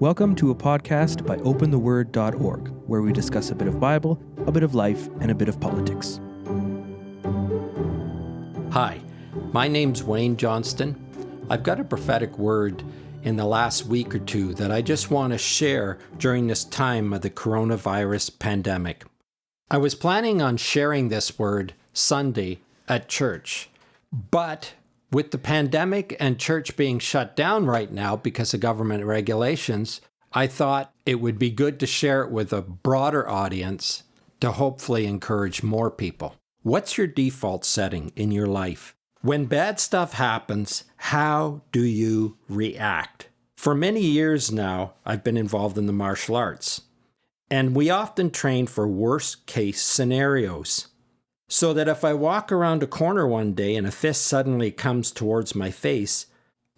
Welcome to a podcast by opentheword.org, where we discuss a bit of Bible, a bit of life, and a bit of politics. Hi, my name's Wayne Johnston. I've got a prophetic word in the last week or two that I just want to share during this time of the coronavirus pandemic. I was planning on sharing this word Sunday at church, but with the pandemic and church being shut down right now because of government regulations, I thought it would be good to share it with a broader audience to hopefully encourage more people. What's your default setting in your life? When bad stuff happens, how do you react? For many years now, I've been involved in the martial arts, and we often train for worst-case scenarios. So that if I walk around a corner one day and a fist suddenly comes towards my face,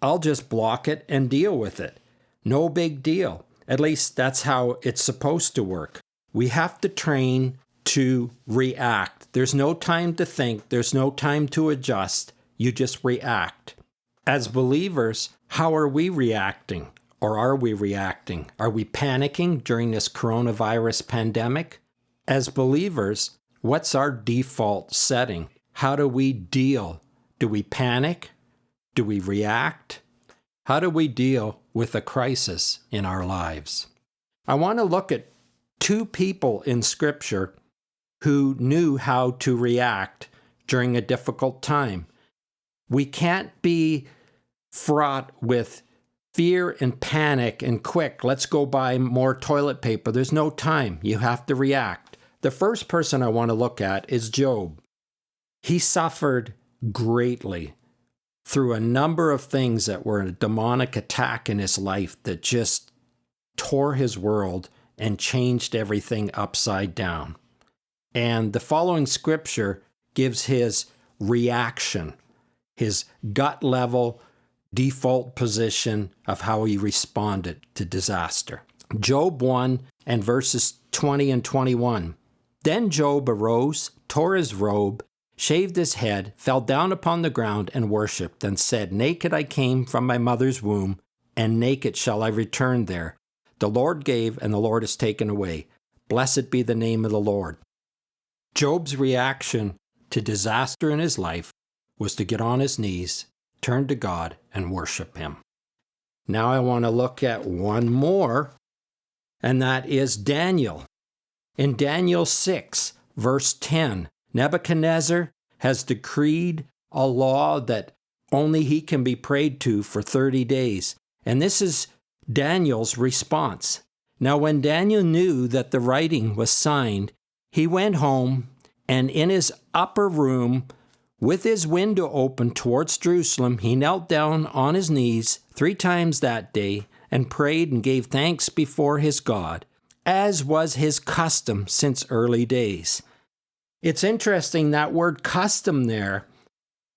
I'll just block it and deal with it. No big deal. At least that's how it's supposed to work. We have to train to react. There's no time to think. There's no time to adjust. You just react. As believers, how are we reacting? Or are we reacting? Are we panicking during this coronavirus pandemic? As believers, what's our default setting? How do we deal? Do we panic? Do we react? How do we deal with a crisis in our lives? I want to look at two people in Scripture who knew how to react during a difficult time. We can't be fraught with fear and panic and quick, let's go buy more toilet paper. There's no time. You have to react. The first person I want to look at is Job. He suffered greatly through a number of things that were a demonic attack in his life that just tore his world and changed everything upside down. And the following scripture gives his reaction, his gut level default position of how he responded to disaster. Job 1 and verses 20 and 21. Then Job arose, tore his robe, shaved his head, fell down upon the ground and worshipped, and said, Naked I came from my mother's womb, and naked shall I return there. The Lord gave, and the Lord has taken away. Blessed be the name of the Lord. Job's reaction to disaster in his life was to get on his knees, turn to God, and worship Him. Now I want to look at one more, and that is Daniel. In Daniel 6, verse 10, Nebuchadnezzar has decreed a law that only he can be prayed to for 30 days. And this is Daniel's response. Now, when Daniel knew that the writing was signed, he went home and in his upper room, with his window open towards Jerusalem, he knelt down on his knees 3 times that day and prayed and gave thanks before his God, as was his custom since early days. It's interesting, that word custom there,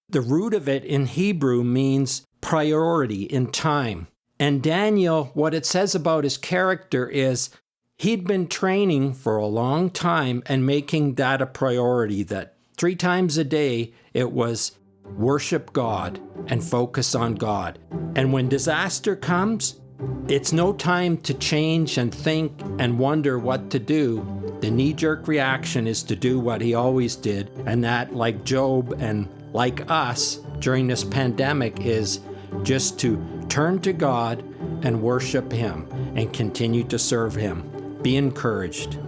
the root of it in Hebrew means priority in time. And Daniel, what it says about his character is he'd been training for a long time and making that a priority, that 3 times a day it was worship God and focus on God. And when disaster comes, it's no time to change and think and wonder what to do. The knee-jerk reaction is to do what he always did, and that, like Job and like us during this pandemic, is just to turn to God and worship Him and continue to serve Him. Be encouraged.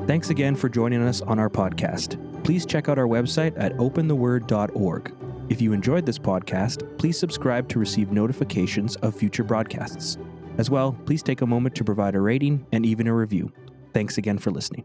Thanks again for joining us on our podcast. Please check out our website at opentheword.org. If you enjoyed this podcast, please subscribe to receive notifications of future broadcasts. As well, please take a moment to provide a rating and even a review. Thanks again for listening.